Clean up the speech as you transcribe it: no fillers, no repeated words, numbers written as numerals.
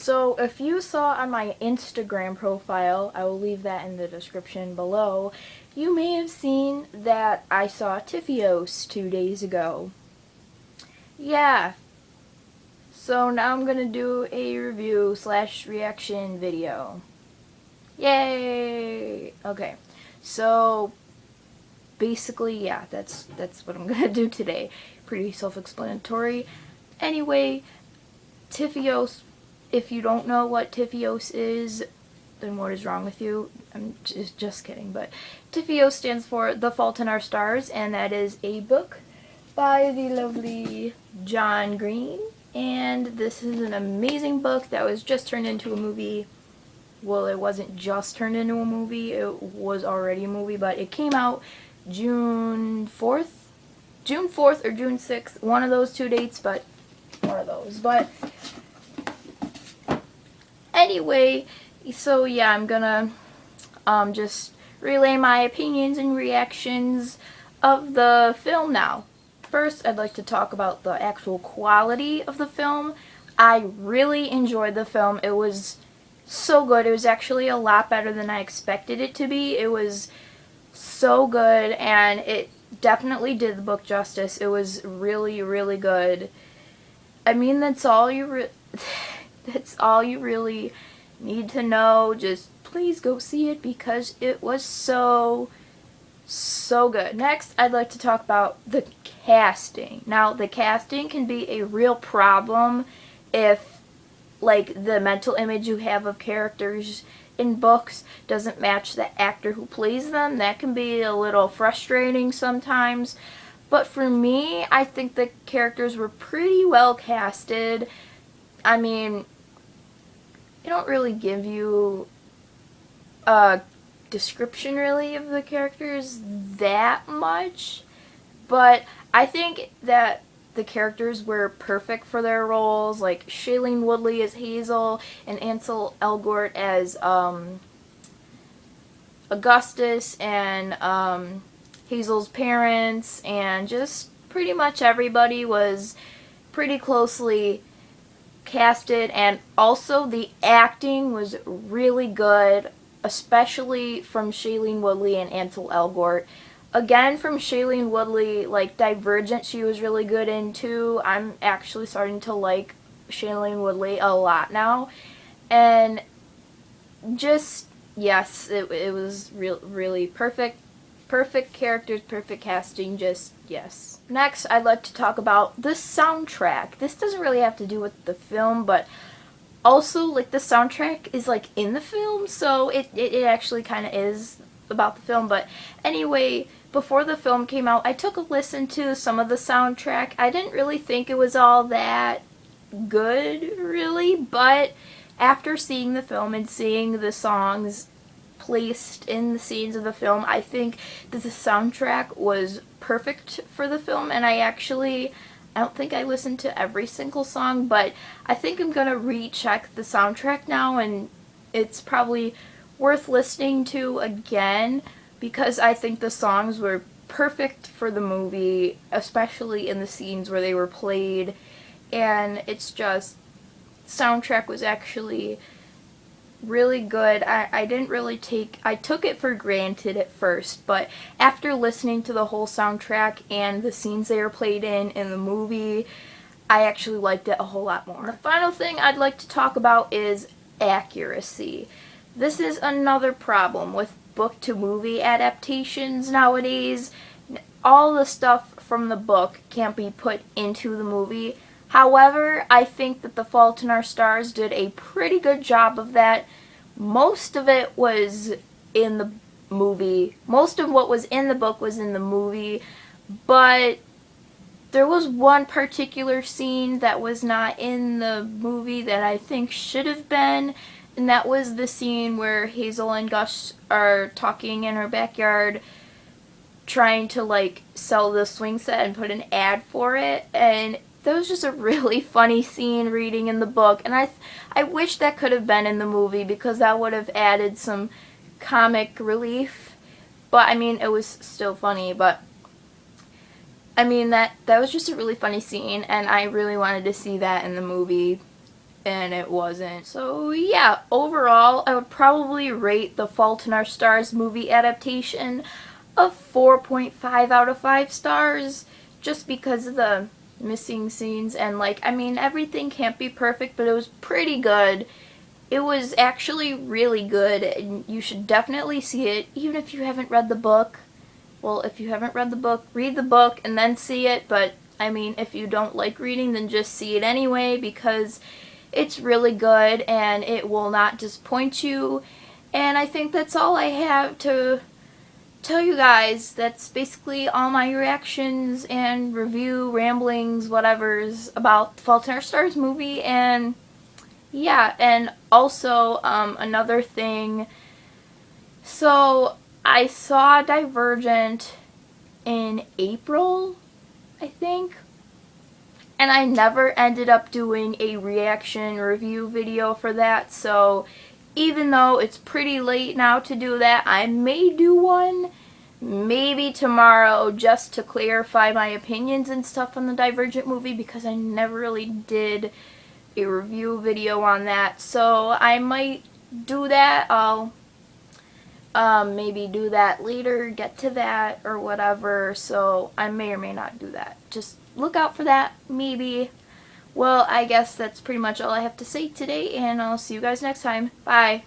So if you saw on my Instagram profile, I will leave that in the description below, you may have seen that I saw TFiOS 2 days ago. Yeah, so now I'm gonna do a review slash reaction video. Yay! Okay, so basically, yeah, that's what I'm gonna do today. Pretty self-explanatory. Anyway, TFiOS, if you don't know what TFiOS is, then what is wrong with you? I'm just kidding, but TFiOS stands for The Fault in Our Stars, and that is a book by the lovely John Green, and this is an amazing book that was just turned into a movie. Well, it wasn't just turned into a movie, it was already a movie, but it came out June 4th? June 4th or June 6th, one of those two dates, but one of those. But anyway, so yeah, I'm gonna just relay my opinions and reactions of the film now. First, I'd like to talk about the actual quality of the film. I really enjoyed the film. It was so good. It was actually a lot better than I expected it to be. It was so good, and it definitely did the book justice. It was really, really good. I mean, that's all you really need to know. Just please go see it because it was so good. Next, I'd like to talk about the casting. Now, the casting can be a real problem if, like, the mental image you have of characters in books doesn't match the actor who plays them. That can be a little frustrating sometimes. But for me, I think the characters were pretty well casted. I mean, they don't really give you a description really of the characters that much, but I think that the characters were perfect for their roles, like Shailene Woodley as Hazel and Ansel Elgort as Augustus and Hazel's parents, and just pretty much everybody was pretty closely casted, and also the acting was really good, especially from Shailene Woodley and Ansel Elgort. Again, from Shailene Woodley, like Divergent, she was really good in too. I'm actually starting to like Shailene Woodley a lot now, and just yes, it was really perfect. Perfect characters, perfect casting, just yes. Next, I'd like to talk about the soundtrack. This doesn't really have to do with the film, but also, like, the soundtrack is, like, in the film, so it actually kind of is about the film. But anyway, before the film came out, I took a listen to some of the soundtrack. I didn't really think it was all that good, really, but after seeing the film and seeing the songs placed in the scenes of the film, I think that the soundtrack was perfect for the film, and I don't think I listened to every single song, but I think I'm gonna recheck the soundtrack now, and it's probably worth listening to again because I think the songs were perfect for the movie, especially in the scenes where they were played, and it's just, soundtrack was actually really good. I didn't really I took it for granted at first, but after listening to the whole soundtrack and the scenes they were played in the movie, I actually liked it a whole lot more. The final thing I'd like to talk about is accuracy. This is another problem with book to movie adaptations nowadays. All the stuff from the book can't be put into the movie. However, I think that The Fault in Our Stars did a pretty good job of that. Most of it was in the movie. Most of what was in the book was in the movie, but there was one particular scene that was not in the movie that I think should have been, and that was the scene where Hazel and Gus are talking in her backyard trying to, like, sell the swing set and put an ad for it, and that was just a really funny scene reading in the book, and I wish that could have been in the movie because that would have added some comic relief. But I mean, it was still funny, but I mean, that was just a really funny scene, and I really wanted to see that in the movie. and it wasn't. So yeah, overall, I would probably rate The Fault in Our Stars movie adaptation a 4.5 out of 5 stars, just because of the missing scenes, and like, I mean, everything can't be perfect, but it was pretty good. It was actually really good, and you should definitely see it, even if you haven't read the book. Well, if you haven't read the book, read the book and then see it, but I mean, if you don't like reading, then just see it anyway, because it's really good and it will not disappoint you. And I think that's all I have to tell you guys. That's basically all my reactions and review, ramblings, whatever's about the Fault in Our Stars movie. And yeah, and also another thing. So I saw Divergent in April, I think, and I never ended up doing a reaction review video for that. So even though it's pretty late now to do that, I may do one maybe tomorrow, just to clarify my opinions and stuff on the Divergent movie, because I never really did a review video on that. So I might do that. I'll maybe do that later, get to that or whatever. So I may or may not do that. Just look out for that, maybe. Well, I guess that's pretty much all I have to say today, and I'll see you guys next time. Bye.